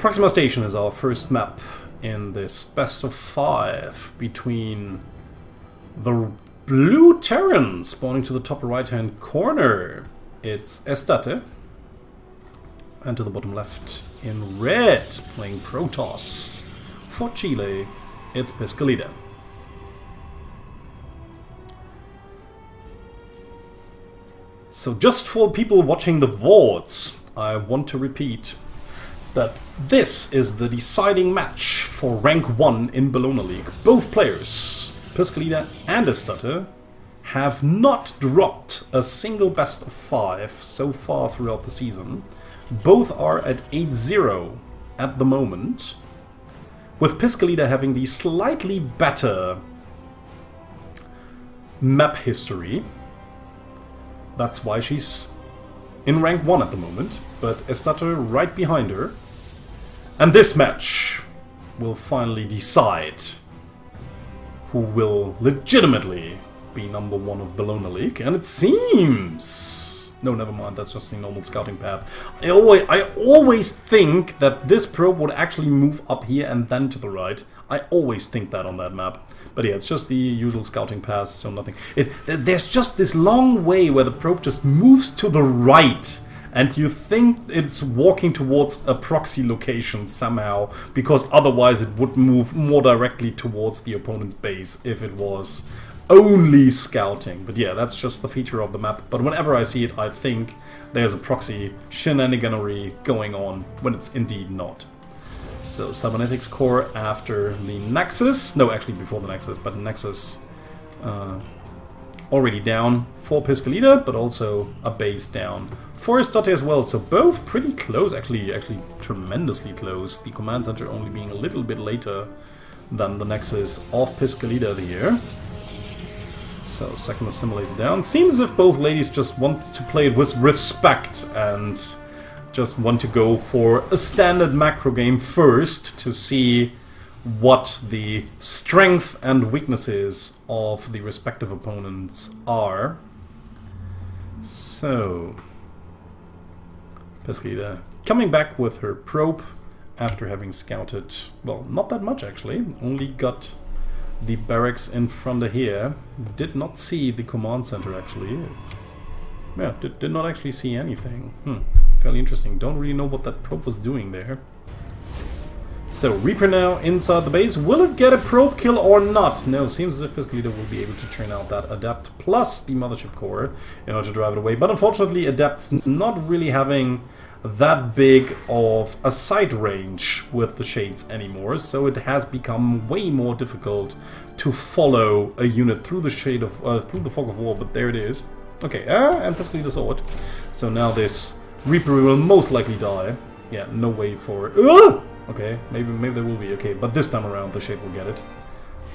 Proxima Station is our first map in this best of 5 between the blue Terran spawning to the top right hand corner. It's Estatte, and to the bottom left in red playing Protoss. For Chile, it's Piscolita. So just for people watching the VODs, I want to repeat that this is the deciding match for rank 1 in Bologna League. Both players, Piscolita and Estatte, have not dropped a single best of 5 so far throughout the season. Both are at 8-0 at the moment, with Piscolita having the slightly better map history. That's why she's in rank 1 at the moment, but Estatte right behind her. And this match will finally decide who will legitimately be number 1 of Bologna League. And it seems... no, never mind, that's just the normal scouting path. I always think that this probe would actually move up here and then to the right. I always think that on that map. But yeah, it's just the usual scouting path, so nothing. There's just this long way where the probe just moves to the right. And you think it's walking towards a proxy location somehow, because otherwise it would move more directly towards the opponent's base if it was only scouting. But yeah, that's just the feature of the map. But whenever I see it, I think there's a proxy shenaniganery going on, when it's indeed not. So cybernetics core after the Nexus. No, actually before the Nexus, but Nexus already down for Piscolita, but also a base down for Estatte as well. So both pretty close, actually tremendously close. The command center only being a little bit later than the Nexus of Piscolita here. So second assimilator down. Seems as if both ladies just want to play it with respect and just want to go for a standard macro game first to see what the strength and weaknesses of the respective opponents are. So Piscolita coming back with her probe after having scouted, well, not that much actually, only got the barracks in front of here. Did not see the command center actually. Yeah, did not actually see anything. Fairly interesting. Don't really know what that probe was doing there. So, Reaper now inside the base. Will it get a probe kill or not? No, seems as if Piscolita will be able to churn out that Adept plus the Mothership Core in order to drive it away. But unfortunately, Adept's not really having that big of a sight range with the Shades anymore, so it has become way more difficult to follow a unit through the shade of through the fog of war. But there it is. Okay, and Piscolita saw it. So now this Reaper will most likely die. Yeah, no way for... Okay, maybe there will be. Okay, but this time around the Shade will get it.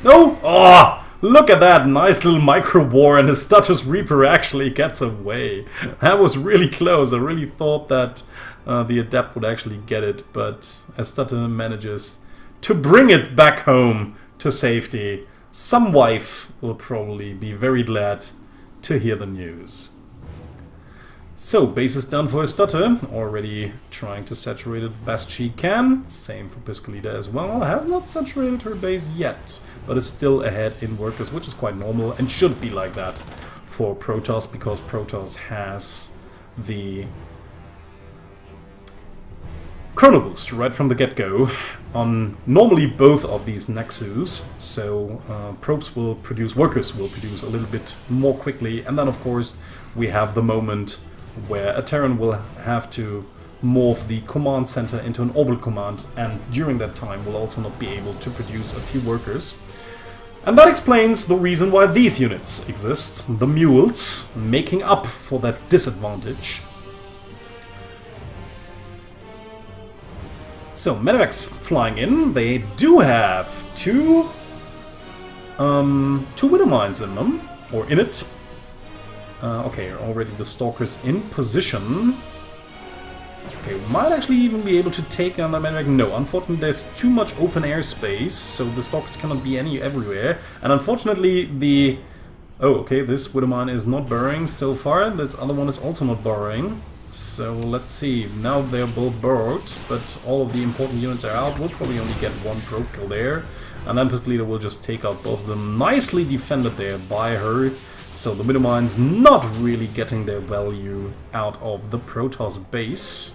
No! Oh! Look at that nice little micro war, and his Estate's Reaper actually gets away. That was really close. I really thought that the Adept would actually get it, but Estatte manages to bring it back home to safety. Some wife will probably be very glad to hear the news. So, base is done for Estatte, already trying to saturate it best she can. Same for Piscolita as well. Has not saturated her base yet, but is still ahead in workers, which is quite normal and should be like that for Protoss, because Protoss has the Chrono Boost right from the get-go on normally both of these Nexus. So probes will produce, workers will produce a little bit more quickly, and then of course we have the moment where a Terran will have to morph the command center into an orbital command, and during that time will also not be able to produce a few workers. And that explains the reason why these units exist, the mules, making up for that disadvantage. So, medevacs flying in. They do have two widow mines in them, or in it. Okay, already the Stalkers in position. Okay, we might actually even be able to take on the medevac. No, unfortunately there's too much open airspace, so the Stalkers cannot be everywhere. And unfortunately the... Oh, okay, this widow mine is not burrowing so far. This other one is also not burrowing. So let's see, now they're both burrowed, but all of the important units are out. We'll probably only get one probe kill there, and then Piscolita will just take out both of them. Nicely defended there by her, so the Widow Mine's not really getting their value out of the Protoss base.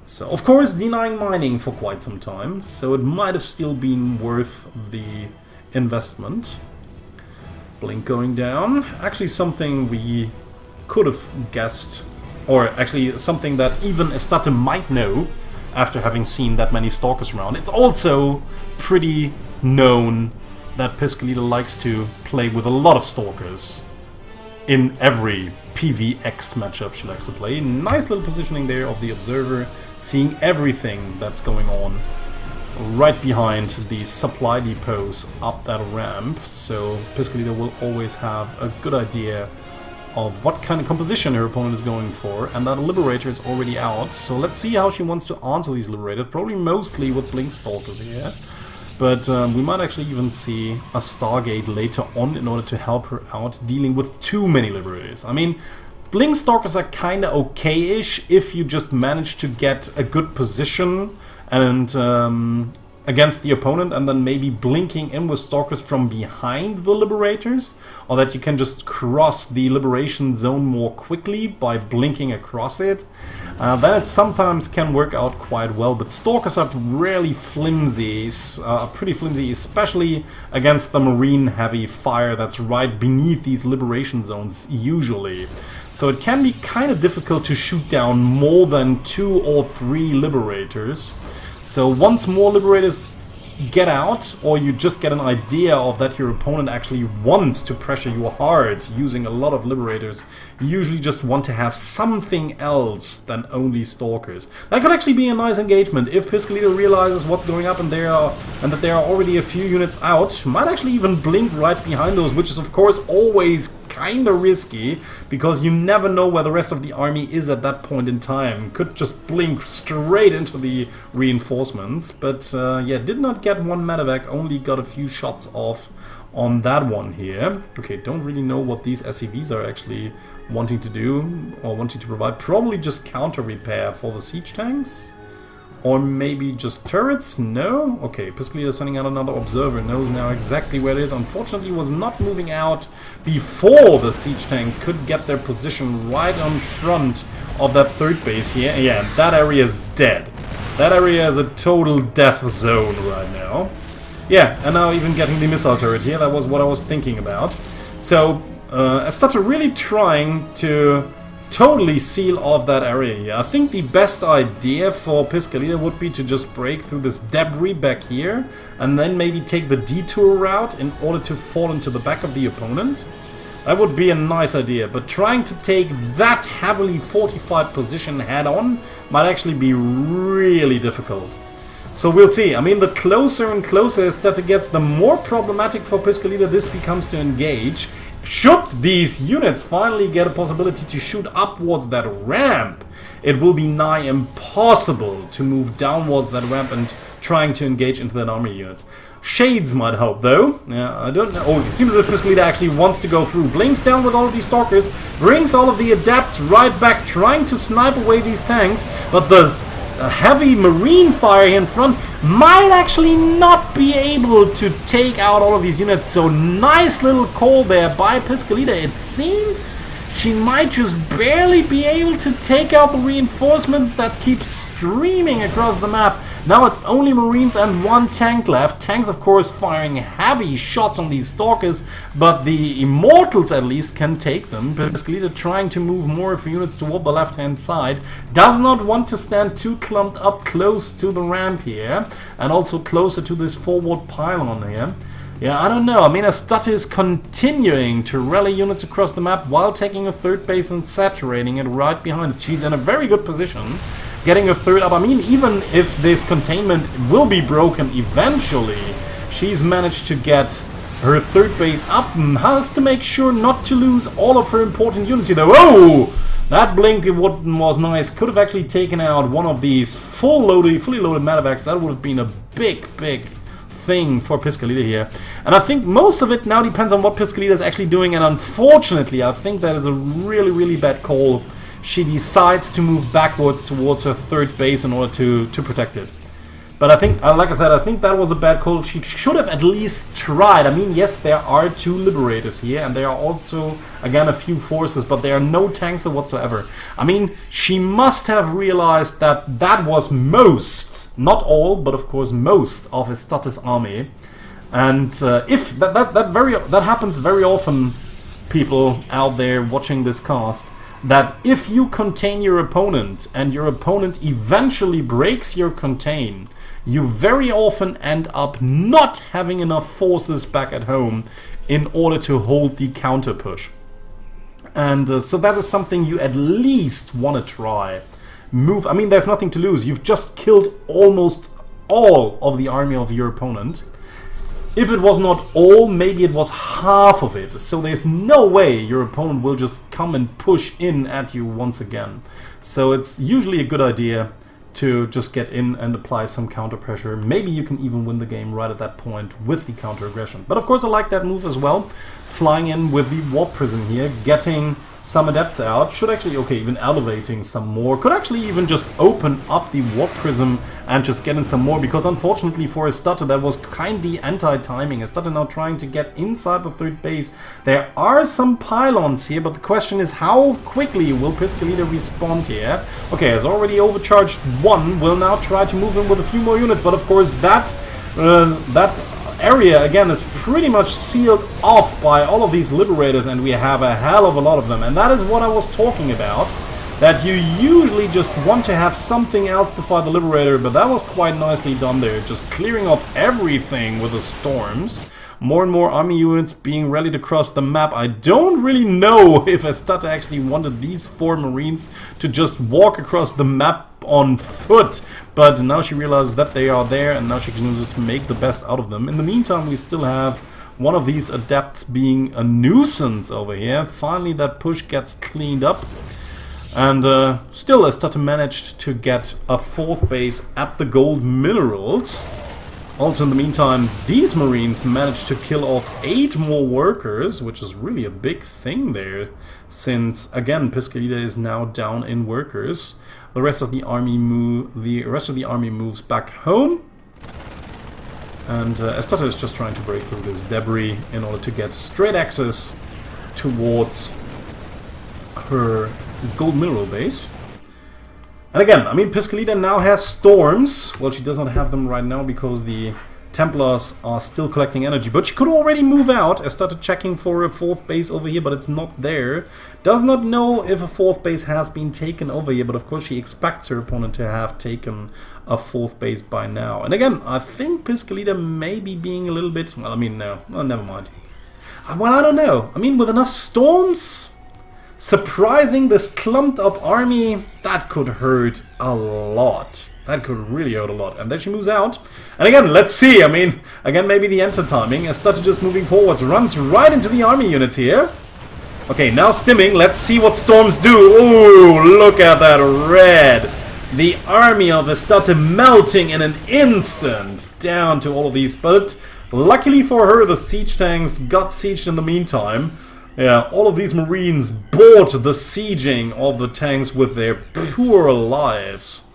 So of course denying mining for quite some time, so it might have still been worth the investment. Blink going down, actually something we could have guessed, or actually something that even Estatte might know after having seen that many Stalkers around. It's also pretty known that Piscolita likes to play with a lot of Stalkers in every PvX matchup she likes to play. Nice little positioning there of the Observer, seeing everything that's going on right behind the supply depots up that ramp. So Piscolita will always have a good idea of what kind of composition her opponent is going for, and that Liberator is already out, so let's see how she wants to answer these Liberators, probably mostly with Blink Stalkers here, but we might actually even see a Stargate later on in order to help her out dealing with too many Liberators. I mean, Blink Stalkers are kinda okay-ish if you just manage to get a good position and against the opponent, and then maybe blinking in with Stalkers from behind the Liberators, or that you can just cross the Liberation Zone more quickly by blinking across it. Then it sometimes can work out quite well, but Stalkers are really flimsy, pretty flimsy, especially against the Marine heavy fire that's right beneath these Liberation Zones usually. So it can be kind of difficult to shoot down more than 2 or 3 Liberators. So once more Liberators get out, or you just get an idea of that your opponent actually wants to pressure you hard using a lot of Liberators, you usually just want to have something else than only Stalkers. That could actually be a nice engagement if Piscolita realizes what's going up and that there are already a few units out. Might actually even blink right behind those, which is of course always kinda risky, because you never know where the rest of the army is at that point in time. Could just blink straight into the reinforcements, but yeah, did not get one medevac, only got a few shots off on that one here. Okay, don't really know what these SCVs are actually wanting to do, or wanting to provide. Probably just counter repair for the siege tanks? Or maybe just turrets? No? Okay, Piscolita sending out another Observer, knows now exactly where it is. Unfortunately was not moving out before the siege tank could get their position right on front of that third base here. Yeah, that area is dead. That area is a total death zone right now. Yeah, and now even getting the missile turret here, that was what I was thinking about. So, Estatte really trying to totally seal off that area here. I think the best idea for Piscolita would be to just break through this debris back here, and then maybe take the detour route in order to fall into the back of the opponent. That would be a nice idea, but trying to take that heavily fortified position head on might actually be really difficult. So we'll see. I mean, the closer and closer Estatte gets, the more problematic for Piscolita this becomes to engage. Should these units finally get a possibility to shoot upwards that ramp, it will be nigh impossible to move downwards that ramp and trying to engage into that army units. Shades might help though. Yeah, I don't know. Oh, it seems as if Piscolita actually wants to go through. Blinks down with all of these Stalkers, brings all of the Adepts right back, trying to snipe away these tanks, but there's a heavy Marine fire here in front might actually not be able to take out all of these units. So nice little call there by Piscolita. It seems she might just barely be able to take out the reinforcement that keeps streaming across the map. Now it's only Marines and 1 tank left. Tanks, of course, firing heavy shots on these Stalkers, but the Immortals at least can take them. Piscolita trying to move more of her units toward the left-hand side. Does not want to stand too clumped up close to the ramp here, and also closer to this forward pylon here. Yeah, I don't know. I mean, Estatte is continuing to rally units across the map while taking a third base and saturating it right behind it. She's in a very good position, getting a third up. I mean, even if this containment will be broken eventually, she's managed to get her third base up and has to make sure not to lose all of her important units here. Whoa! That blink was nice. Could have actually taken out one of these fully loaded medevacs. That would have been a big thing for Piscolita here. And I think most of it now depends on what Piscolita is actually doing, and unfortunately I think that is a really bad call, she decides to move backwards towards her third base in order to protect it. But I think, like I said, I think that was a bad call. She should have at least tried. I mean, yes, there are 2 Liberators here, and there are also, again, a few forces, but there are no tanks whatsoever. I mean, she must have realized that that was most, not all, but of course most of Estatte's army. And if that happens very often, people out there watching this cast, that if you contain your opponent and your opponent eventually breaks your contain, you very often end up not having enough forces back at home in order to hold the counter push. And so that is something you at least want to try. I mean, there's nothing to lose. You've just killed almost all of the army of your opponent. If it was not all, maybe it was half of it. So there's no way your opponent will just come and push in at you once again. So it's usually a good idea to just get in and apply some counter pressure. Maybe you can even win the game right at that point with the counter aggression. But of course I like that move as well. Flying in with the Warp Prism here, getting some adepts out. Should actually, okay, even elevating some more. Could actually even just open up the Warp Prism and just get in some more, because unfortunately for Estatte that was kindly anti-timing. Estatte now trying to get inside the third base. There are some pylons here, but the question is how quickly will Piscolita respond here? Okay, has already overcharged 1, will now try to move in with a few more units, but of course that area again is pretty much sealed off by all of these Liberators, and we have a hell of a lot of them. And that is what I was talking about, that you usually just want to have something else to fight the Liberator, but that was quite nicely done there, just clearing off everything with the storms. More and more army units being rallied across the map. I don't really know if Estatte actually wanted these 4 Marines to just walk across the map on foot, but now she realizes that they are there, and now she can just make the best out of them. In the meantime, we still have one of these adepts being a nuisance over here. Finally that push gets cleaned up, and still Estatte managed to get a 4th base at the gold minerals. Also in the meantime, these Marines managed to kill off 8 more workers, which is really a big thing there, since again Piscolita is now down in workers. The rest of the army moves back home, and Estatte is just trying to break through this debris in order to get straight access towards her gold mineral base. And again, I mean, Piscolita now has storms. Well, she does not have them right now because the Templars are still collecting energy, but she could already move out. I started checking for a 4th base over here, but it's not there. Does not know if a 4th base has been taken over here, but of course she expects her opponent to have taken a 4th base by now. And again, I think Piscolita may be being a little bit... Well, I mean, no. Oh, never mind. Well, I don't know. I mean, with enough storms... Surprising this clumped up army, that could hurt a lot. That could really hurt a lot. And then she moves out. And again, let's see. I mean, again, maybe the enter timing. Estatte just moving forwards, runs right into the army units here. Okay, now stimming. Let's see what storms do. Ooh, look at that red. The army of Estatte melting in an instant down to all of these. But luckily for her, the siege tanks got sieged in the meantime. Yeah, all of these Marines bought the sieging of the tanks with their poor lives.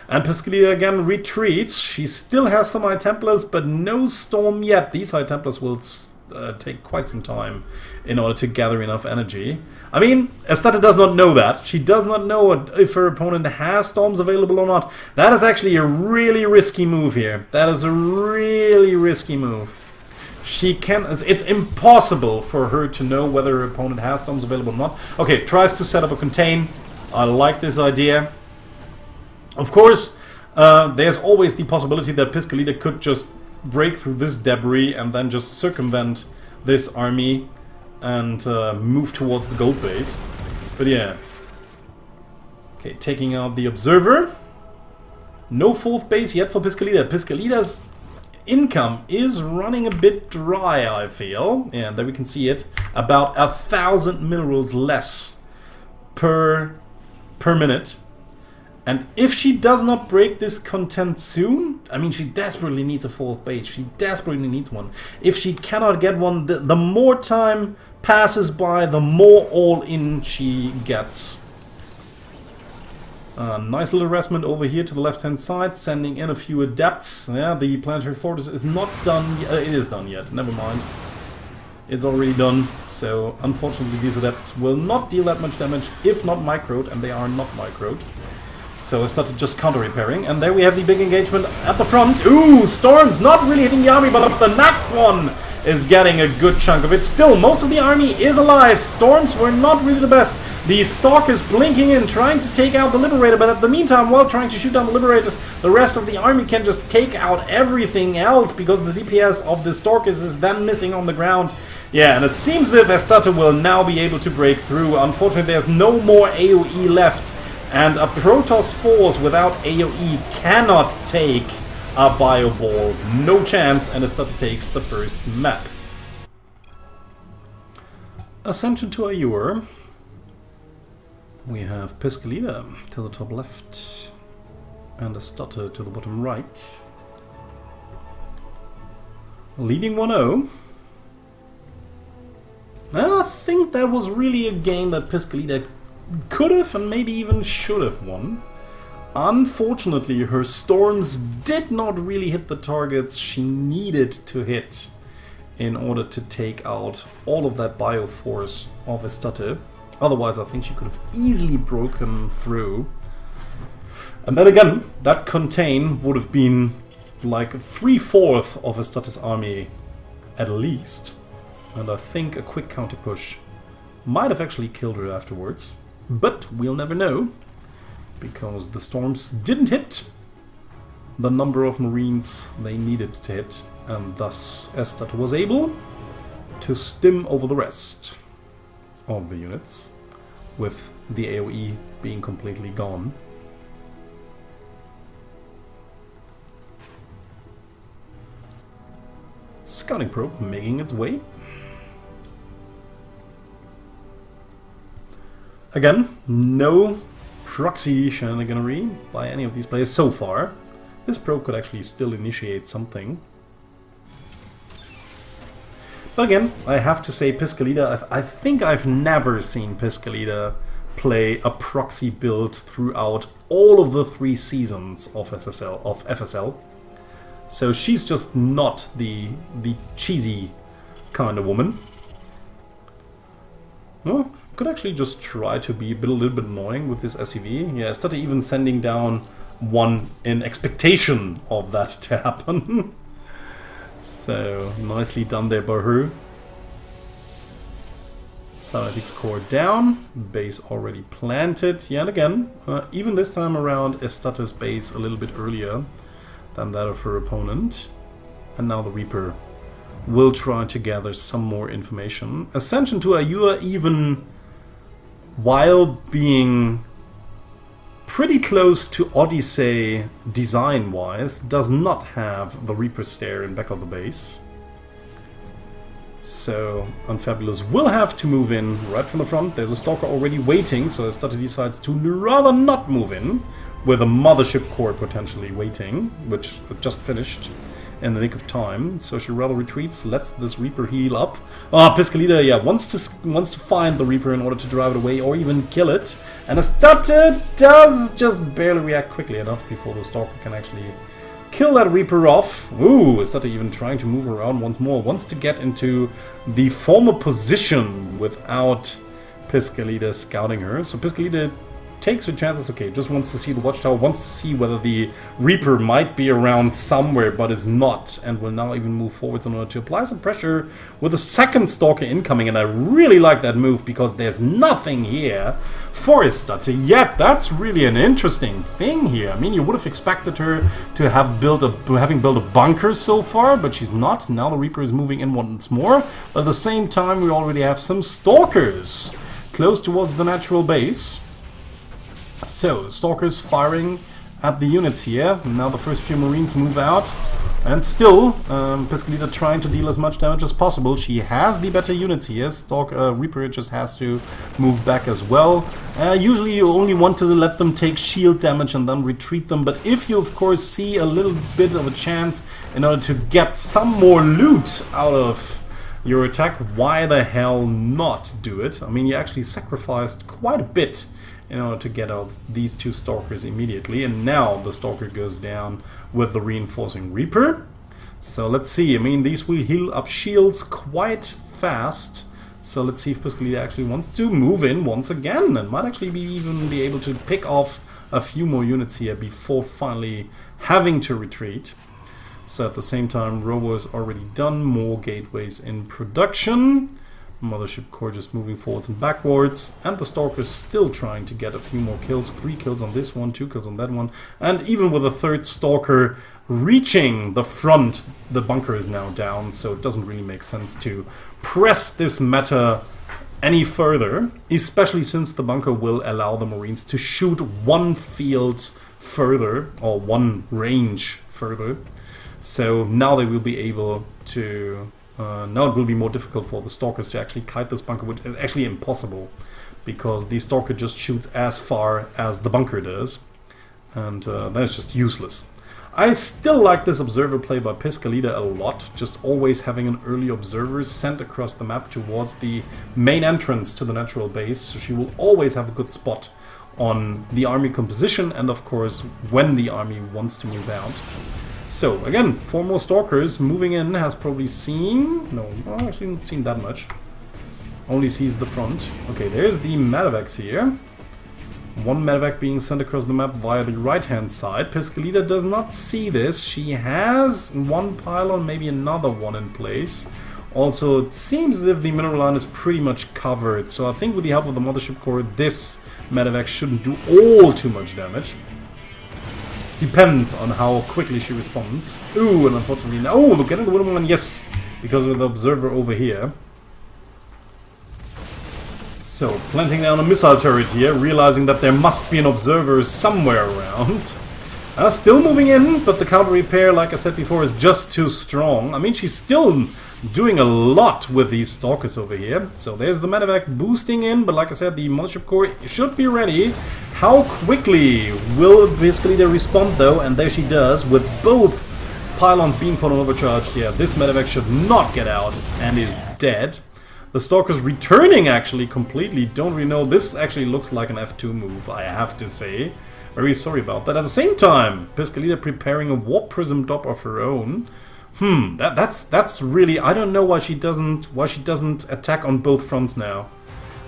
And Piscolita again retreats. She still has some High Templars, but no storm yet. These High Templars will take quite some time in order to gather enough energy. I mean, Estatte does not know that. She does not know if her opponent has storms available or not. That is actually a really risky move here. That is a really risky move. She can... It's impossible for her to know whether her opponent has storms available or not. Okay, tries to set up a contain. I like this idea. Of course, there's always the possibility that Piscolita could just break through this debris and then just circumvent this army and move towards the gold base. But yeah. Okay, taking out the observer. No 4th base yet for Piscolita. Piscolita's income is running a bit dry, I feel. And there we can see it. About 1,000 minerals less per minute. And if she does not break this content soon, I mean, she desperately needs a 4th base. She desperately needs one. If she cannot get one, the more time passes by, the more all-in she gets. Nice little harassment over here to the left-hand side, sending in a few adepts. Yeah, the planetary fortress is not done. It is done yet. Never mind. It's already done. So unfortunately, these adepts will not deal that much damage if not microed, and they are not microed. So I started just counter-repairing, and there we have the big engagement at the front. Ooh, Storm's not really hitting the army, but the next one is getting a good chunk of it. Still, most of the army is alive. Storms were not really the best. The Stalkers blinking in, trying to take out the Liberator, but at the meantime, while trying to shoot down the Liberators, the rest of the army can just take out everything else, because the DPS of the Stalkers is then missing on the ground. Yeah, and it seems as if Estatte will now be able to break through. Unfortunately, there's no more AoE left. And a Protoss force without AoE cannot take a Bio Ball. No chance, and Estatte takes the first map. Ascension to Ayur. We have Piscolita to the top left, and Estatte to the bottom right. Leading 1-0. I think that was really a game that Piscolita could have and maybe even should have won. Unfortunately, her storms did not really hit the targets she needed to hit in order to take out all of that bioforce of Estatte. Otherwise, I think she could have easily broken through. And then again, that contain would have been like 3/4 of Estatte's army at least. And I think a quick counter push might have actually killed her afterwards. But we'll never know, because the storms didn't hit the number of marines they needed to hit, and thus Estatte was able to stim over the rest of the units, with the AoE being completely gone. Scouting probe making its way. Again, no proxy shenaniganery by any of these players so far. This probe could actually still initiate something. But again, I have to say Piscolita, I think I've never seen Piscolita play a proxy build throughout all of the 3 seasons of FSL. So she's just not the cheesy kind of woman. Well, could actually just try to be a little bit annoying with this SCV. Yeah, Estatte even sending down one in expectation of that to happen. So, nicely done there by her. Cybernetics core down, base already planted. Yeah, and again, even this time around, Estatte's base a little bit earlier than that of her opponent. And now the Reaper will try to gather some more information. Ascension to Ayur, even while being pretty close to Odyssey design-wise, does not have the Reaper Stair in back of the base. So Unfabulous will have to move in right from the front. There's a Stalker already waiting, so Estatte decides to rather not move in, with a Mothership Core potentially waiting, which just finished in the nick of time. So she rather retreats, lets this Reaper heal up. Piscolita, yeah, wants to find the Reaper in order to drive it away or even kill it. And Estatte does just barely react quickly enough before the Stalker can actually kill that Reaper off. Ooh, Estatte even trying to move around once more. Wants to get into the former position without Piscolita scouting her. So Piscolita takes her chances, okay, just wants to see the Watchtower, wants to see whether the Reaper might be around somewhere, but is not, and will now even move forwards in order to apply some pressure with a second Stalker incoming, and I really like that move, because there's nothing here for Estatte yet. That's really an interesting thing here. I mean, you would have expected her to have having built a bunker so far, but she's not. Now the Reaper is moving in once more, but at the same time we already have some Stalkers close towards the natural base. So, Stalkers firing at the units here. Now the first few Marines move out. And still, Piscolita trying to deal as much damage as possible. She has the better units here. Reaper just has to move back as well. Usually you only want to let them take shield damage and then retreat them. But if you, of course, see a little bit of a chance in order to get some more loot out of your attack, why the hell not do it? I mean, you actually sacrificed quite a bit in order to get out these two Stalkers immediately. And now the Stalker goes down with the reinforcing Reaper. So let's see, I mean, these will heal up shields quite fast. So let's see if Piscolita actually wants to move in once again and might actually even be able to pick off a few more units here before finally having to retreat. So at the same time, Robo is already done, more gateways in production. Mothership Core just moving forwards and backwards, and the Stalker is still trying to get a few more kills. 3 kills on this one, 2 kills on that one, and even with a third Stalker reaching the front, the bunker is now down, so it doesn't really make sense to press this meta any further, especially since the bunker will allow the Marines to shoot one field further, or one range further. So now they will be able to... now it will be more difficult for the Stalkers to actually kite this bunker, which is actually impossible, because the Stalker just shoots as far as the bunker does, and that is just useless. I still like this observer play by Piscolita a lot, just always having an early observer sent across the map towards the main entrance to the natural base, so she will always have a good spot on the army composition, and of course when the army wants to move out. So, again, 4 more Stalkers moving in, has probably seen... no, well, actually not seen that much. Only sees the front. Okay, there's the medevacs here. 1 medevac being sent across the map via the right-hand side. Piscolita does not see this. She has 1 pylon, maybe another one in place. Also, it seems as if the mineral line is pretty much covered. So I think with the help of the Mothership Core, this medevac shouldn't do all too much damage. Depends on how quickly she responds. Ooh, and unfortunately... oh, look at the Widow Woman, yes! Because of the observer over here. So, planting down a missile turret here, realizing that there must be an observer somewhere around. Still moving in, but the counter repair, like I said before, is just too strong. I mean, she's still doing a lot with these Stalkers over here. So there's the medevac boosting in, but like I said, the Mothership Core should be ready. How quickly will Piscolita respond though? And there she does, with both pylons being full overcharged. Yeah, this medevac should not get out and is dead. The Stalkers returning actually completely. Don't really know. This actually looks like an F2 move, I have to say. Very sorry about that. At the same time, Piscolita preparing a warp prism drop of her own. That's really... I don't know why she doesn't attack on both fronts now.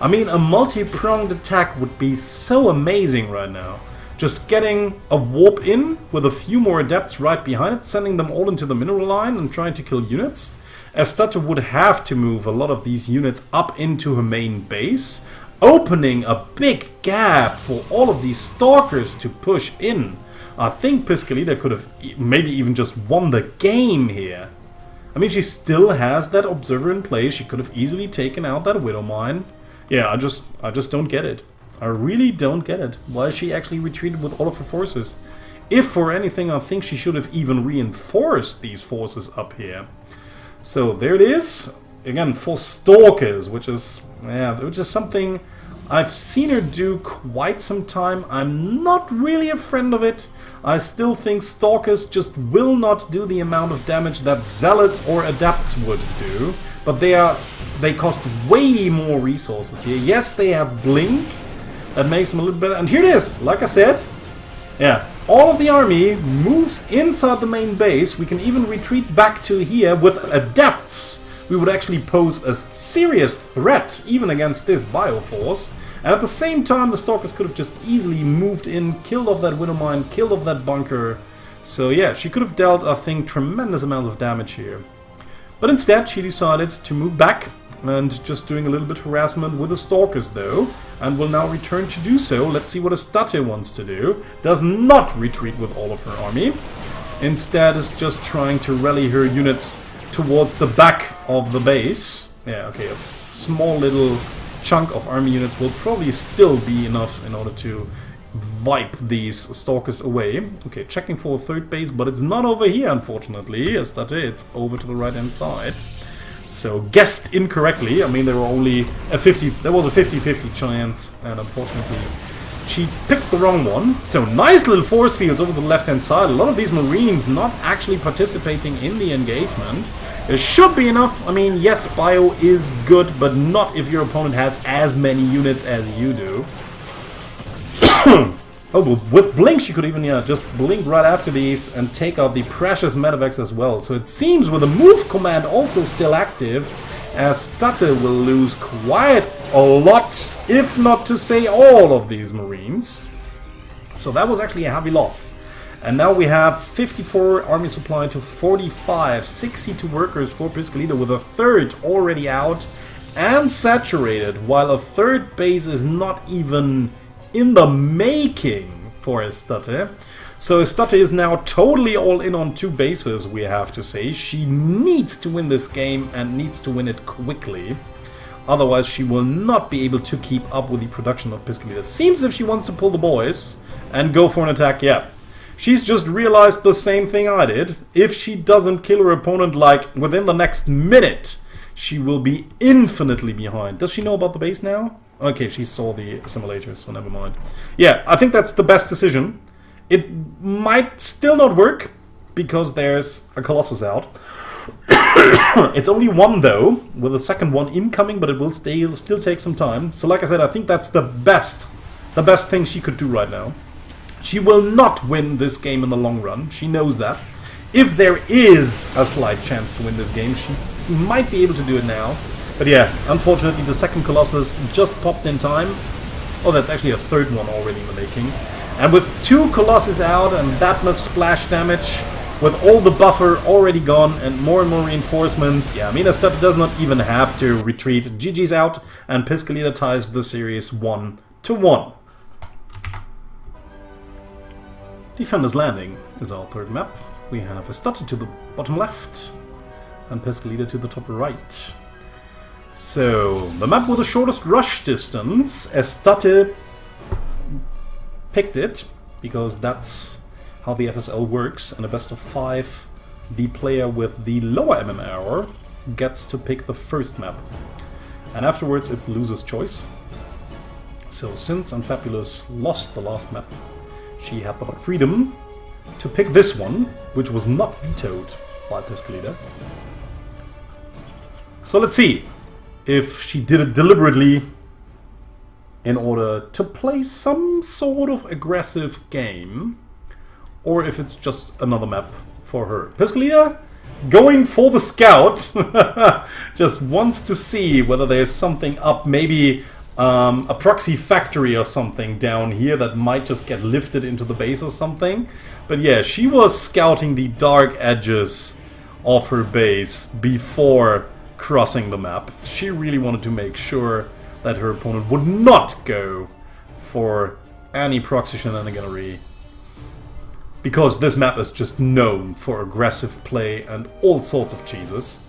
I mean, a multi-pronged attack would be so amazing right now. Just getting a warp in with a few more adepts right behind it, sending them all into the mineral line and trying to kill units. Estatte would have to move a lot of these units up into her main base, opening a big gap for all of these Stalkers to push in. I think Piscolita could have maybe even just won the game here. I mean, she still has that observer in place. She could have easily taken out that Widow Mine. Yeah, I just don't get it. I really don't get it. Why she actually retreated with all of her forces? If for anything, I think she should have even reinforced these forces up here. So there it is. Again, for Stalkers, which is something I've seen her do quite some time. I'm not really a friend of it. I still think Stalkers just will not do the amount of damage that Zealots or Adepts would do. But they cost way more resources here. Yes, they have Blink. That makes them a little bit... and here it is! Like I said, yeah, all of the army moves inside the main base. We can even retreat back to here with Adepts. We would actually pose a serious threat even against this Bioforce. And at the same time, the Stalkers could have just easily moved in, killed off that Widow Mine, killed off that bunker. So yeah, she could have dealt, I think, tremendous amounts of damage here. But instead, she decided to move back, and just doing a little bit of harassment with the Stalkers though, and will now return to do so. Let's see what Estatte wants to do. Does not retreat with all of her army. Instead is just trying to rally her units towards the back of the base. Yeah, okay, a small little chunk of army units will probably still be enough in order to wipe these Stalkers away. Okay, checking for a third base, but it's not over here, unfortunately. Estatte, it's over to the right-hand side. So, guessed incorrectly. I mean, there was a 50-50 chance, and unfortunately she picked the wrong one. So, nice little force fields over the left-hand side. A lot of these Marines not actually participating in the engagement. There should be enough. I mean, yes, Bio is good, but not if your opponent has as many units as you do. Oh, but with Blink she could even, yeah, just blink right after these and take out the precious medevacs as well. So it seems with the move command also still active, Estatte will lose quite a lot, if not to say all of these Marines. So that was actually a heavy loss. And now we have 54 army supply to 45, 62 workers for Piscolita with a third already out and saturated, while a third base is not even in the making for Estatte. So Estatte is now totally all in on 2 bases, we have to say. She needs to win this game and needs to win it quickly. Otherwise she will not be able to keep up with the production of Piscolita. Seems as if she wants to pull the boys and go for an attack, yeah. She's just realized the same thing I did. If she doesn't kill her opponent like within the next minute, she will be infinitely behind. Does she know about the base now? Okay, she saw the simulators, so never mind. Yeah, I think that's the best decision. It might still not work, because there's a Colossus out. It's only one though, with a second one incoming, but it will still take some time. So like I said, I think that's the best thing she could do right now. She will not win this game in the long run, she knows that. If there is a slight chance to win this game, she might be able to do it now. But yeah, unfortunately the second Colossus just popped in time. Oh, that's actually a third one already in the making. And with 2 Colossus out and that much splash damage, with all the buffer already gone and more reinforcements, yeah, I mean, Estatte does not even have to retreat. GG's out, and Piscolita ties the series 1-1. Defender's Landing is our third map. We have Estatte to the bottom left and Piscolita to the top right. So, the map with the shortest rush distance, Estatte picked it, because that's how the FSL works. In a best of 5, the player with the lower MMR gets to pick the first map. And afterwards it's loser's choice. So since Unfabulous lost the last map, she had the freedom to pick this one, which was not vetoed by Piscolita. So let's see if she did it deliberately in order to play some sort of aggressive game, or if it's just another map for her. Piscolita going for the scout, just wants to see whether there's something up, maybe a proxy factory or something down here that might just get lifted into the base or something. But yeah, she was scouting the dark edges of her base before crossing the map. She really wanted to make sure that her opponent would not go for any proxy shenaniganery, because this map is just known for aggressive play and all sorts of cheeses.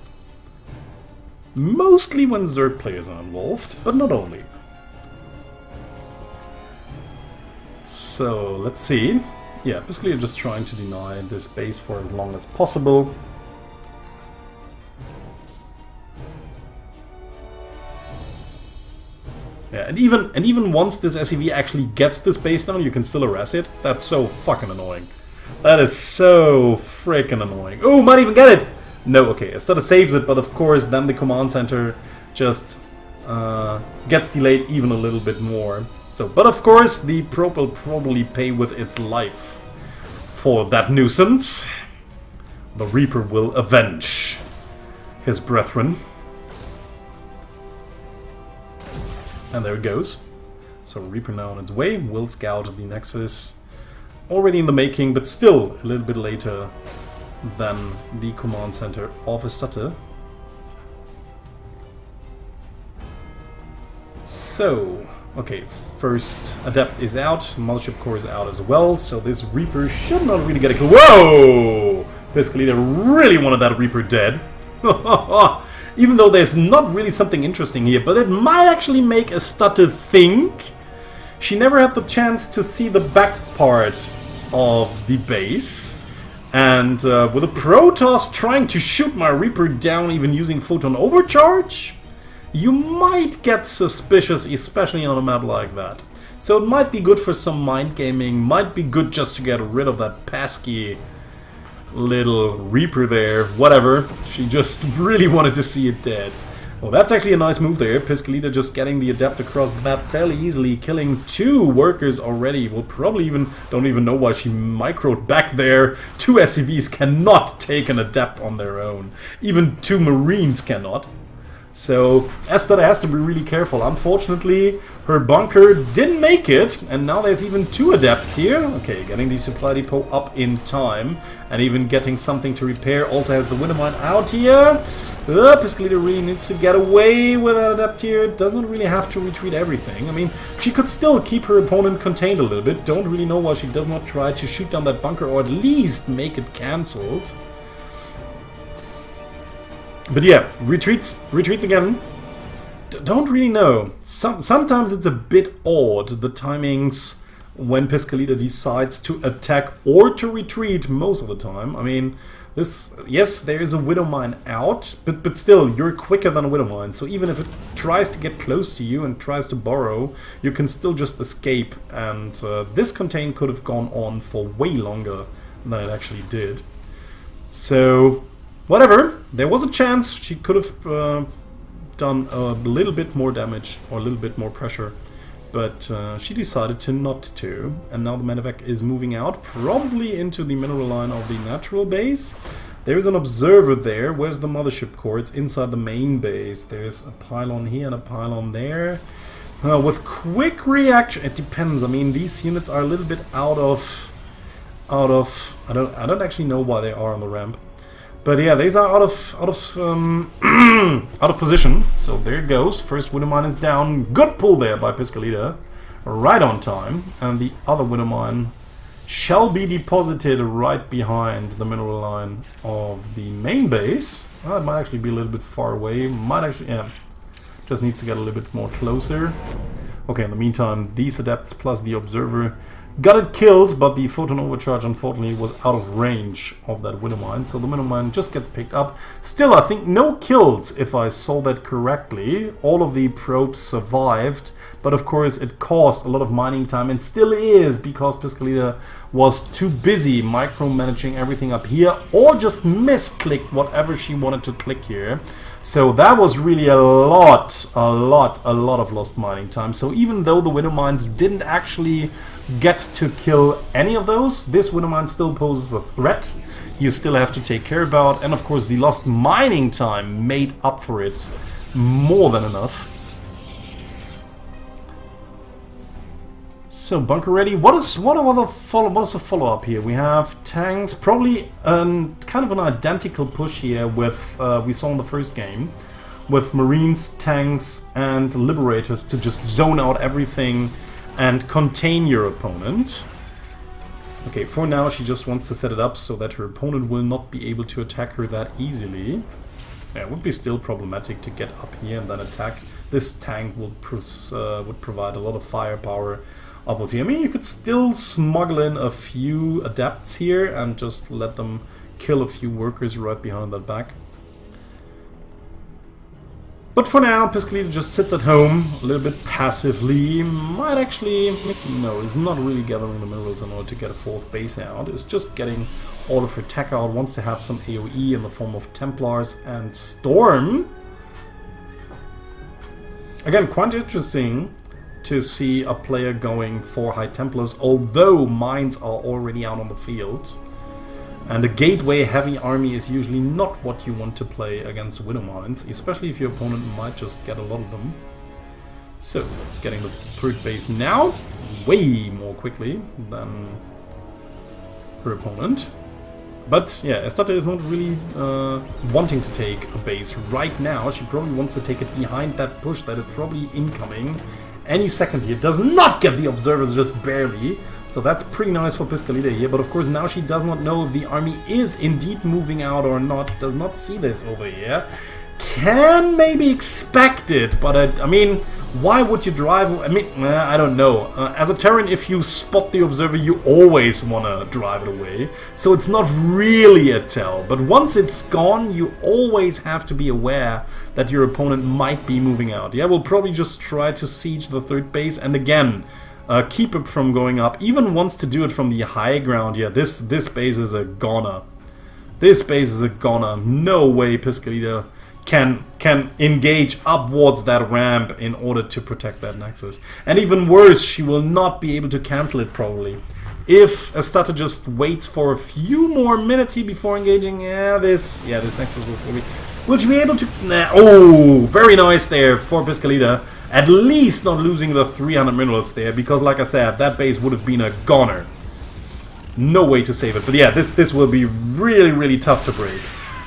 Mostly when Zerg players are involved, but not only. So, let's see. Yeah, basically just trying to deny this base for as long as possible. Yeah, and even once this SCV actually gets this base down, you can still harass it. That's so fucking annoying. That is so freaking annoying. Oh, might even get it! No, okay, Estatte saves it, but of course then the command center just gets delayed even a little bit more. So, but of course the probe will probably pay with its life for that nuisance. The Reaper will avenge his brethren. And there it goes. So Reaper now on its way, will scout the Nexus. Already in the making, but still a little bit later than the command center of Estatte. So, okay, first Adept is out, Mothership Core is out as well, so this Reaper should not really get a kill. Whoa! Piscolita really wanted that Reaper dead. Even though there's not really something interesting here, but it might actually make Estatte think. She never had the chance to see the back part of the base. And with a Protoss trying to shoot my Reaper down, even using Photon Overcharge, you might get suspicious, especially on a map like that. So it might be good for some mind gaming, might be good just to get rid of that pesky little Reaper there, whatever. She just really wanted to see it dead. Well, that's actually a nice move there. Piscolita just getting the Adept across the map fairly easily, killing 2 workers already. We'll probably don't even know why she microed back there. 2 SCVs cannot take an Adept on their own. Even 2 Marines cannot. So Estatte has to be really careful. Unfortunately, her bunker didn't make it, and now there's even 2 Adepts here. Okay, getting the supply depot up in time, and even getting something to repair. Also has the Wintermine out here. Piscolita really needs to get away with that Adept here. Doesn't really have to retreat everything. I mean, she could still keep her opponent contained a little bit. Don't really know why she does not try to shoot down that bunker, or at least make it cancelled. But yeah, retreats again. Don't really know. Sometimes it's a bit odd, the timings when Piscolita decides to attack or to retreat most of the time. I mean, yes, there is a Widowmine out, but still, you're quicker than a Widowmine. So even if it tries to get close to you and tries to burrow, you can still just escape. And this contain could have gone on for way longer than it actually did. So whatever, there was a chance she could have done a little bit more damage or a little bit more pressure, but she decided to not to, and now the medevac is moving out, probably into the mineral line of the natural base. There's an observer there. Where's the mothership core? It's inside the main base. There's a pylon here and a pylon there. With quick reaction, it depends. I mean, these units are a little bit out of I don't actually know why they are on the ramp. But yeah, these are out of position. So there it goes. First Widowmine is down. Good pull there by Piscolita. Right on time. And the other Widowmine shall be deposited right behind the mineral line of the main base. Well, it might actually be a little bit far away. Might actually, yeah. Just needs to get a little bit more closer. Okay, in the meantime, these Adepts plus the Observer got it killed, but the photon overcharge unfortunately was out of range of that Widowmine, so the Widowmine just gets picked up. Still, I think no kills, if I saw that correctly. All of the probes survived, but of course it caused a lot of mining time, and still is, because Piscolita was too busy micromanaging everything up here, or just misclicked whatever she wanted to click here. So that was really a lot of lost mining time. So even though the Widowmines didn't actually get to kill any of those, this Widowmine still poses a threat. You still have to take care about, and of course the lost mining time made up for it more than enough. So bunker ready. What is the follow-up here? We have tanks, probably kind of an identical push here with we saw in the first game, with Marines, tanks, and Liberators to just zone out everything and contain your opponent. Okay, for now she just wants to set it up so that her opponent will not be able to attack her that easily. Yeah, it would be still problematic to get up here and then attack. This tank would provide a lot of firepower upwards here. I mean, you could still smuggle in a few Adepts here and just let them kill a few workers right behind that back. But for now, Piscolita just sits at home, a little bit passively. Might actually, no, is not really gathering the minerals in order to get a 4th base out. It's just getting all of her tech out, wants to have some AoE in the form of Templars and Storm. Again, quite interesting to see a player going for High Templars, although mines are already out on the field. And a gateway heavy army is usually not what you want to play against Widowmines, especially if your opponent might just get a lot of them. So, getting the 3rd base now, way more quickly than her opponent. But yeah, Estatte is not really wanting to take a base right now. She probably wants to take it behind that push that is probably incoming any second here. Does not get the observers, just barely. So that's pretty nice for Piscolita here. But of course now she does not know if the army is indeed moving out or not. Does not see this over here. Can maybe expect it, but I mean, why would you drive? I mean, I don't know. As a Terran, if you spot the observer, you always want to drive it away. So it's not really a tell. But once it's gone, you always have to be aware that your opponent might be moving out. Yeah, we'll probably just try to siege the 3rd base, and again, keep it from going up. Even wants to do it from the high ground. Yeah, this base is a goner. This base is a goner. No way Piscolita can engage upwards that ramp in order to protect that nexus. And even worse, she will not be able to cancel it probably. If Estatte just waits for a few more minutes here before engaging, this nexus will she be able to... oh, very nice there for Piscolita. At least not losing the 300 minerals there, because like I said, that base would have been a goner. No way to save it. But yeah, this will be really, really tough to break.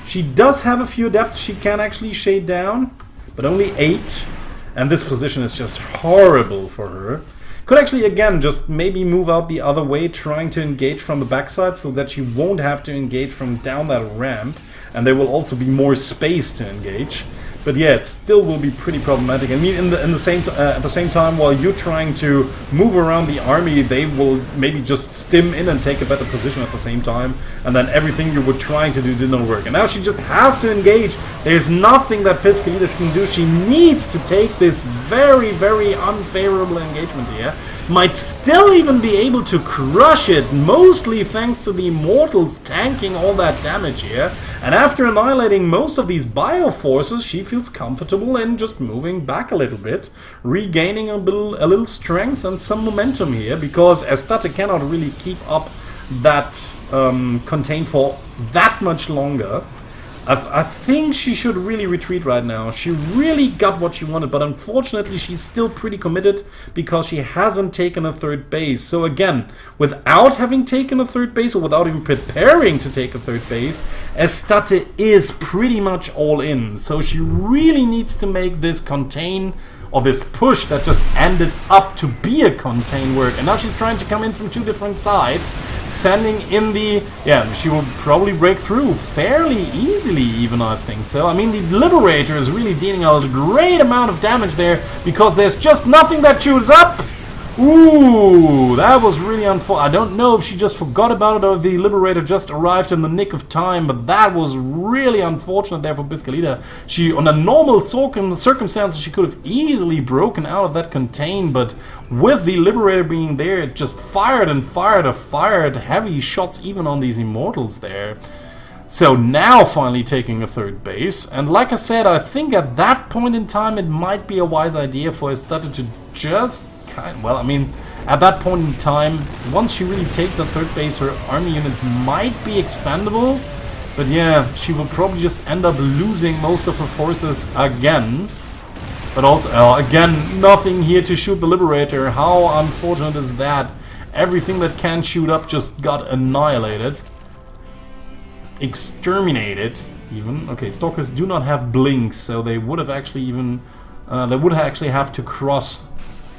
She does have a few adepts she can actually shade down, but only 8. And this position is just horrible for her. Could actually, again, just maybe move out the other way, trying to engage from the backside so that she won't have to engage from down that ramp. And there will also be more space to engage. But yeah, it still will be pretty problematic. I mean, at the same time, while you're trying to move around the army, they will maybe just stim in and take a better position at the same time. And then everything you were trying to do didn't work. And now she just has to engage. There's nothing that Piscolita can do. She needs to take this very, very unfavorable engagement here. Might still even be able to crush it, mostly thanks to the Immortals tanking all that damage here. And after annihilating most of these bioforces, she feels comfortable in just moving back a little bit, regaining a little strength and some momentum here, because Estatte cannot really keep up that contain for that much longer. I think she should really retreat right now. She really got what she wanted, but unfortunately she's still pretty committed because she hasn't taken a third base. So again, without having taken a third base or without even preparing to take a third base, Estatte is pretty much all in. So she really needs to make this contain, or this push that just ended up to be a contain work. And now she's trying to come in from 2 different sides, sending in the... yeah, she will probably break through fairly easily even, I think so. I mean, the Liberator is really dealing a great amount of damage there, because there's just nothing that shoots up. Ooh, that was really unfortunate. I don't know if she just forgot about it or if the Liberator just arrived in the nick of time, but that was really unfortunate there for Piscolita. She, on a normal circumstances, she could have easily broken out of that contain, but with the Liberator being there, it just fired and fired heavy shots even on these Immortals there. So now finally taking a third base, and like I said, I think at that point in time it might be a wise idea for Estatte to just well, I mean, at that point in time, once she really takes the third base, her army units might be expandable. But yeah, she will probably just end up losing most of her forces again. But also, again, nothing here to shoot the Liberator. How unfortunate is that? Everything that can shoot up just got annihilated. Exterminated, even. Okay, Stalkers do not have blinks, so they would have actually even... they would actually have to cross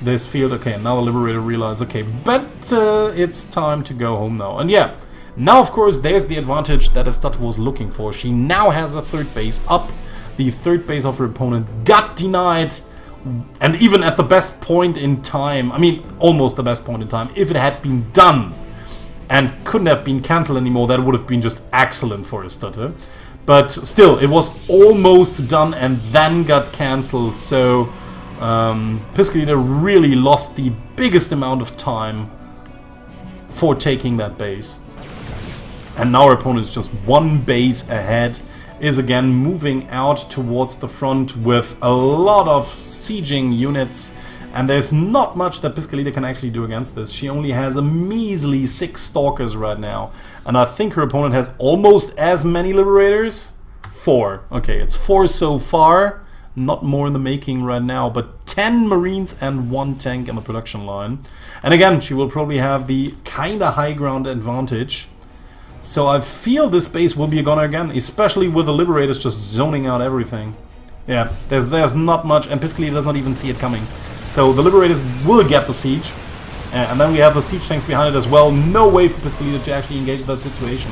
this field. Okay, now the Liberator realized, okay, but it's time to go home now. And yeah, now of course there's the advantage that Estatte was looking for. She now has a third base up. The third base of her opponent got denied, and even at the best point in time, I mean almost the best point in time, if it had been done and couldn't have been cancelled anymore, that would have been just excellent for Estatte. But still, it was almost done and then got cancelled, so Piscolita really lost the biggest amount of time for taking that base. And now our opponent is just 1 base ahead, is again moving out towards the front with a lot of sieging units, and there's not much that Piscolita can actually do against this. She only has a measly 6 Stalkers right now, and I think her opponent has almost as many Liberators. 4. Okay, it's 4 so far. Not more in the making right now, but 10 Marines and 1 tank in the production line. And again, she will probably have the kinda high ground advantage. So I feel this base will be a goner again, especially with the Liberators just zoning out everything. Yeah, there's not much, and Piscolita does not even see it coming. So the Liberators will get the siege. And then we have the siege tanks behind it as well. No way for Piscolita to actually engage that situation.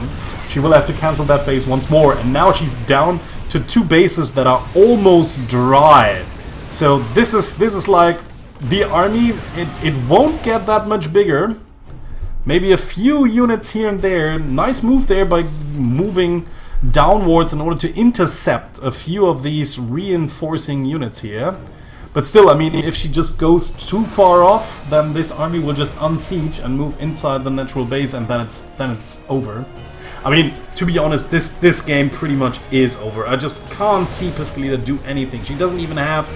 She will have to cancel that base once more, and now she's down to 2 bases that are almost dry. So this is like the army. It won't get that much bigger. Maybe a few units here and there. Nice move there by moving downwards in order to intercept a few of these reinforcing units here. But still, I mean, if she just goes too far off, then this army will just unsiege and move inside the natural base, and then it's over. I mean, to be honest, this game pretty much is over. I just can't see Piscolita do anything. She doesn't even have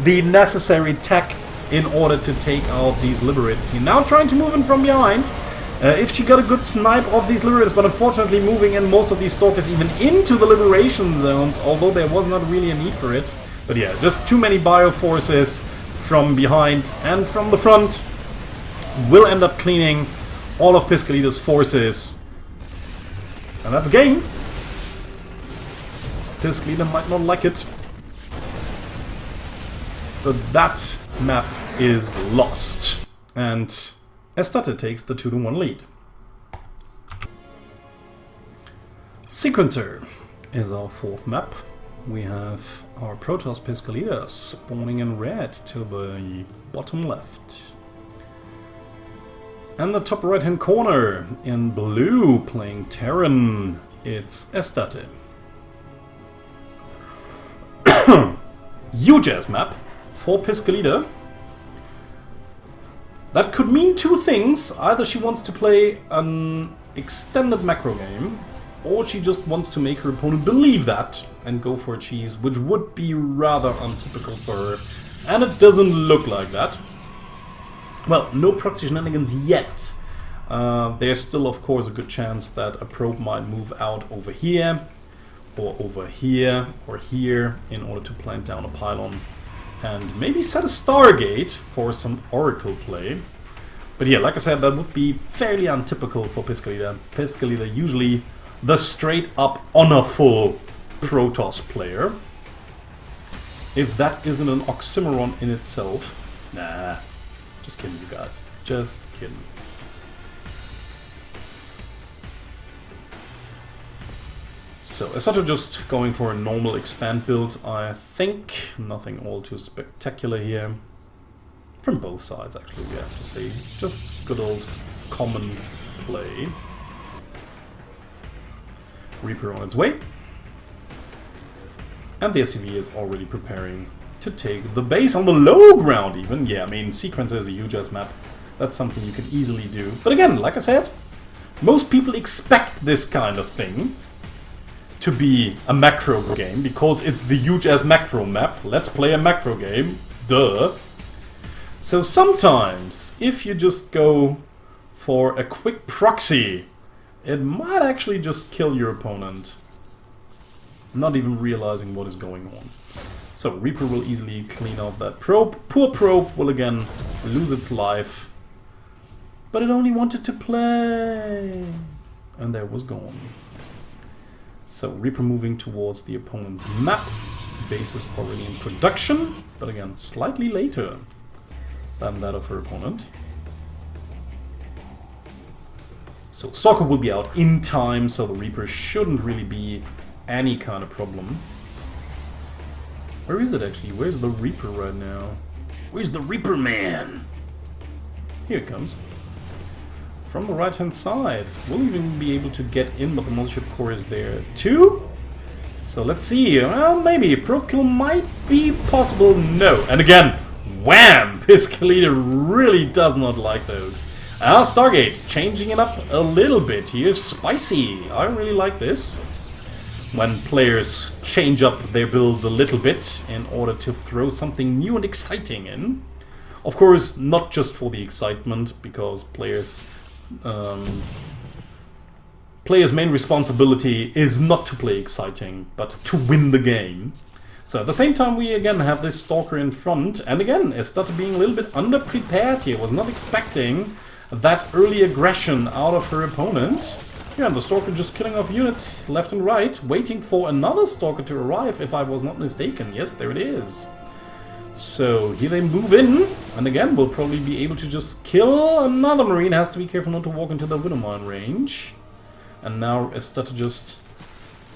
the necessary tech in order to take out these Liberators here. Now trying to move in from behind. If she got a good snipe of these Liberators, but unfortunately moving in most of these Stalkers even into the Liberation zones, although there was not really a need for it. But yeah, just too many Bioforces from behind and from the front will end up cleaning all of Piscolita's forces. And that's game. Piscolita might not like it, but that map is lost. And Estatte takes the 2-1 lead. Sequencer is our fourth map. We have our Protoss Piscolita spawning in red to the bottom left. And the top right hand corner in blue playing Terran, it's Estatte. Huge ass map for Piscolita. That could mean two things. Either she wants to play an extended macro game, or she just wants to make her opponent believe that and go for a cheese, which would be rather untypical for her. And it doesn't look like that. Well, no proxy shenanigans yet. There's still, of course, a good chance that a probe might move out over here, or over here, or here, in order to plant down a pylon. And maybe set a Stargate for some Oracle play. But yeah, like I said, that would be fairly untypical for Piscolita. Piscolita usually the straight-up honorful Protoss player. If that isn't an oxymoron in itself. Nah, just kidding, you guys. Just kidding. So, Estatte just going for a normal expand build, I think. Nothing all too spectacular here. From both sides, actually, we have to say. Just good old common play. Reaper on its way. And the SCV is already preparing to take the base on the low ground even. Yeah, I mean, Sequencer is a huge ass map. That's something you can easily do. But again, like I said, most people expect this kind of thing to be a macro game, because it's the huge ass macro map. Let's play a macro game. Duh. So sometimes, if you just go for a quick proxy, it might actually just kill your opponent, not even realizing what is going on. So Reaper will easily clean out that probe. Poor probe will again lose its life, but it only wanted to play, and there was gone. So Reaper moving towards the opponent's map. Base is already in production, but again slightly later than that of her opponent. So Stalker will be out in time, so the Reaper shouldn't really be any kind of problem. Where is it actually? Where's the Reaper right now? Where's the Reaper man? Here it comes. From the right hand side. We'll even be able to get in, but the mothership core is there too. So let's see. Well, maybe probe kill might be possible. No. And again, wham! Piscolita really does not like those. Stargate changing it up a little bit here. Spicy. I really like this. When players change up their builds a little bit in order to throw something new and exciting in. Of course, not just for the excitement, because players' main responsibility is not to play exciting, but to win the game. So at the same time, we again have this Stalker in front, and again, Estatte being a little bit underprepared here, was not expecting that early aggression out of her opponent. Yeah, and the Stalker just killing off units left and right, waiting for another Stalker to arrive, if I was not mistaken. Yes, there it is. So here they move in, and again we'll probably be able to just kill another Marine. Has to be careful not to walk into the Widowmine range. And now Estatte just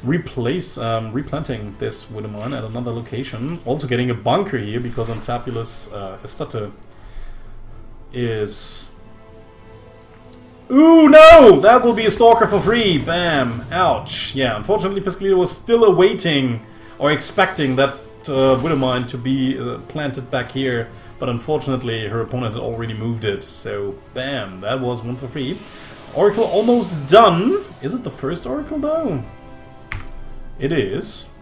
replanting this Widowmine at another location. Also getting a bunker here, because on Fabulous Estatte is... Ooh, no! That will be a Stalker for free! Bam! Ouch! Yeah, unfortunately Piscolita was still awaiting or expecting that Widowmine to be planted back here, but unfortunately her opponent had already moved it, so bam, that was one for free. Oracle almost done. Is it the first Oracle though? It is.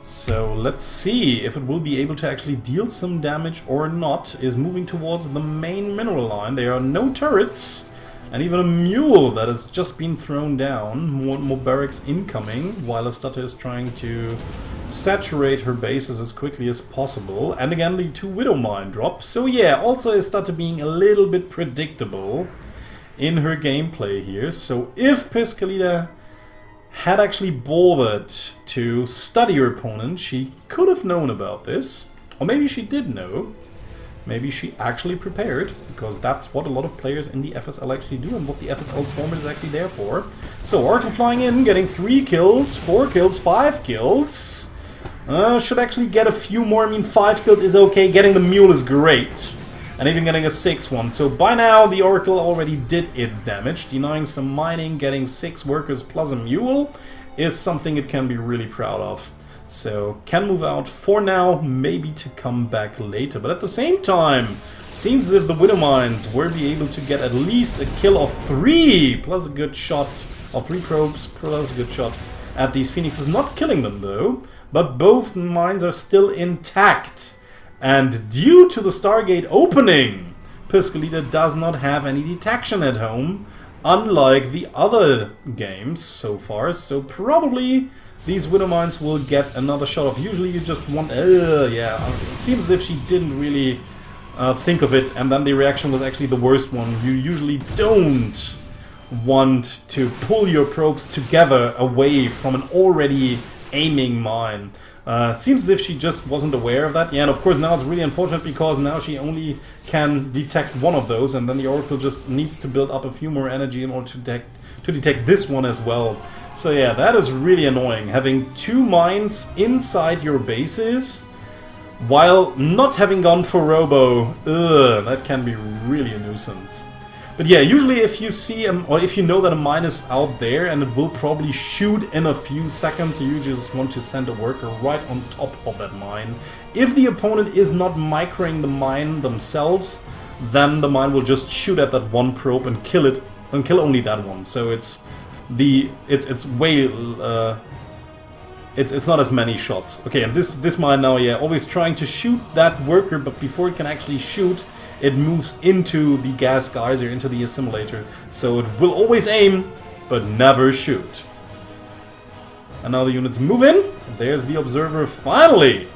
So let's see if it will be able to actually deal some damage or not. Is moving towards the main mineral line. There are no turrets and even a mule that has just been thrown down. More barracks incoming while Estatte is trying to saturate her bases as quickly as possible. And again the 2 Widow Mine drops. So yeah, also Estatte being a little bit predictable in her gameplay here. So if Piscolita had actually bothered to study her opponent, she could have known about this. Or maybe she did know. Maybe she actually prepared, because that's what a lot of players in the FSL actually do and what the FSL format is actually there for. So Oracle flying in, getting 3 kills, 4 kills, 5 kills. Should actually get a few more. I mean, 5 kills is okay. Getting the mule is great. And even getting a 6th one. So by now the Oracle already did its damage. Denying some mining, getting 6 workers plus a mule is something it can be really proud of. So can move out for now, maybe to come back later. But at the same time, seems as if the Widow Mines will be able to get at least a kill of 3 plus a good shot, or 3 probes plus a good shot at these Phoenixes. Not killing them though, but both mines are still intact. And due to the Stargate opening, Piscolita does not have any detection at home, unlike the other games so far. So probably these Widow Mines will get another shot off. Usually you just want... yeah, it seems as if she didn't really think of it, and then the reaction was actually the worst one. You usually don't want to pull your probes together away from an already aiming mine. Seems as if she just wasn't aware of that. Yeah, and of course now it's really unfortunate because now she only can detect one of those, and then the Oracle just needs to build up a few more energy in order to detect this one as well. So yeah, that is really annoying. Having 2 mines inside your bases while not having gone for Robo. That can be really a nuisance. But yeah, usually if you see, or if you know that a mine is out there and it will probably shoot in a few seconds, you just want to send a worker right on top of that mine. If the opponent is not microing the mine themselves, then the mine will just shoot at that one probe and kill it, and kill only that one. So it's not as many shots. Okay, and this mine now, yeah, always trying to shoot that worker, but before it can actually shoot, it moves into the gas geyser, into the assimilator. So it will always aim, but never shoot. And now the units move in. There's the observer finally.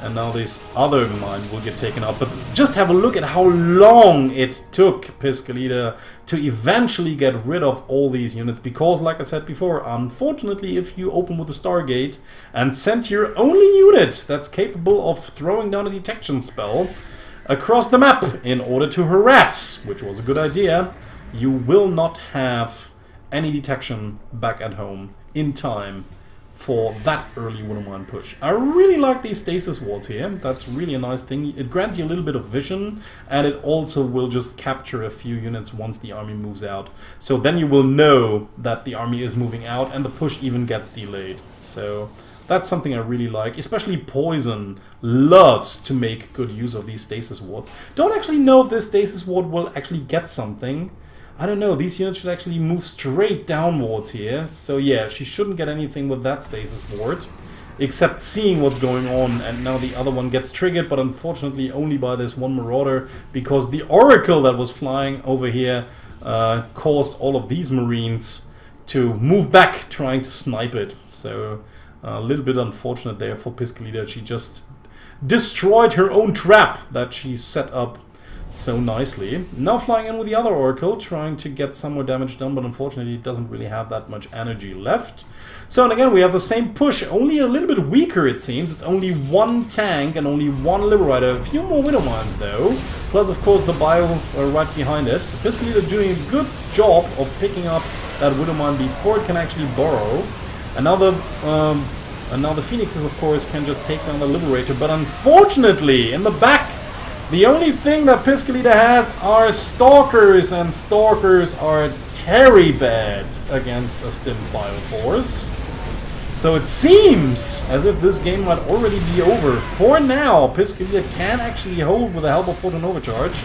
And now this other mine will get taken out. But just have a look at how long it took Piscolita to eventually get rid of all these units. Because, like I said before, unfortunately, if you open with a Stargate and send your only unit that's capable of throwing down a detection spell across the map in order to harass, which was a good idea, you will not have any detection back at home in time for that early Widow Mine push. I really like these stasis wards here. That's really a nice thing. It grants you a little bit of vision, and it also will just capture a few units once the army moves out. So then you will know that the army is moving out, and the push even gets delayed. So that's something I really like. Especially Poison loves to make good use of these stasis wards. Don't actually know if this stasis ward will actually get something. I don't know, these units should actually move straight downwards here. So yeah, she shouldn't get anything with that stasis ward, except seeing what's going on. And now the other one gets triggered, but unfortunately only by this one Marauder, because the Oracle that was flying over here caused all of these Marines to move back, trying to snipe it. So a little bit unfortunate there for Piscolita. She just destroyed her own trap that she set up so nicely. Now flying in with the other Oracle, trying to get some more damage done, but unfortunately it doesn't really have that much energy left. So, and again, we have the same push, only a little bit weaker it seems. It's only 1 tank and only 1 Liberator. A few more Widow Mines though, plus of course the Bio right behind it. So Piscolita doing a good job of picking up that Widow Mine before it can actually burrow. And now the Phoenixes of course can just take down the Liberator, but unfortunately in the back, the only thing that Piscolita has are Stalkers, and Stalkers are very bad against a Stim Bioforce. So it seems as if this game might already be over. For now, Piscolita can actually hold with the help of Photon Overcharge.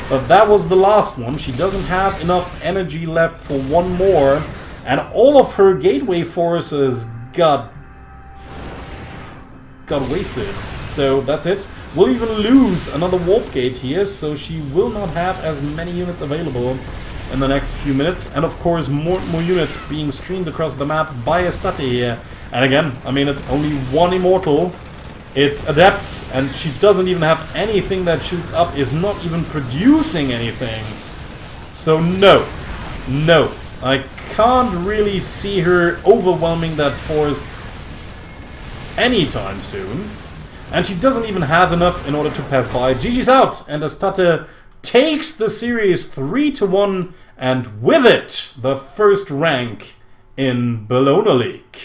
But that was the last one. She doesn't have enough energy left for one more. And all of her gateway forces got wasted. So that's it. We'll even lose another warp gate here, so she will not have as many units available in the next few minutes. And of course, more units being streamed across the map by Estatte here. And again, I mean, it's only one immortal. It's Adepts, and she doesn't even have anything that shoots up, is not even producing anything. So no, I can't really see her overwhelming that force anytime soon. And she doesn't even have enough in order to pass by. GG's out, and Estatte takes the series 3-1, and with it, the first rank in Bologna League.